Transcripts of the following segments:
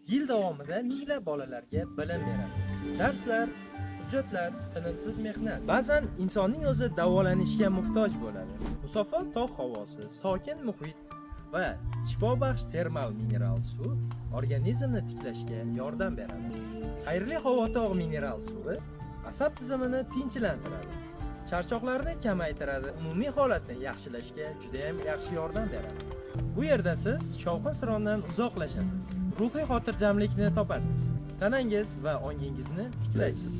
Yil davomida minglab bolalarga bilim berasiz. Darslar, hujjatlar, tinimsiz mehnat. Ba'zan insonning o'zi davolanishga muhtoj bo'ladi. Musaffo tog' havosi, sokin muhit va shifobaxsh termal mineral suv organizmni tiklashga yordam beradi. Xayrli havo tog' mineral suvi asab tizimini tinchlantiradi. Charchoqlarni kamaytiradi, umumiy holatni yaxshilashga juda ham yaxshi yordam beradi. Bu yerda siz shovqin-surondan uzoqlashasiz. Ruhiy xotirjamlikni topasiz. Tanangiz va ongingizni tiklaysiz.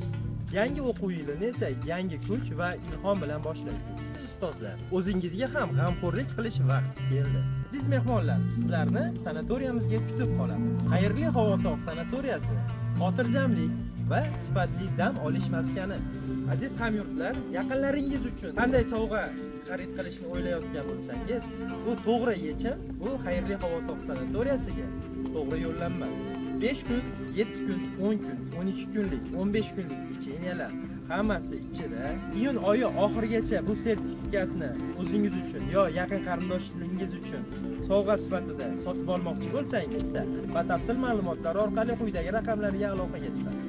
Yangi o'quv yilini esa yangi kuch va ilhom bilan boshlaysiz. Ustozlar, o'zingizga ham g'amxo'rlik qilish vaqti keldi. Aziz mehmonlar, sizlarni sanatoriyamizga kutib qolamiz. Xayrli havo tog' sanatoriyasi xotirjamlik va sifatli dam olish maskani. Aziz hamyurtlar, yaqinlaringiz uchun qanday sovg'a xarid qilishni o'ylayotgan bo'lsangiz, bu to'g'ri yechim. Bu Xayrli havo tog' sanatoriyasiga to'g'ri yo'llanma. 5 kun, 7 kun, 10 kun, 12 kunlik, 15 kunlik pechenyelar hammasi ichida. Iyun oyi oxirigacha bu sertifikatni o'zingiz uchun yo yaqin qarindoshlaringiz uchun sovg'a sifatida sotib olmoqchi bo'lsangiz, batafsil ma'lumotlar orqali quyidagi raqamlarga aloqaga chiqasiz.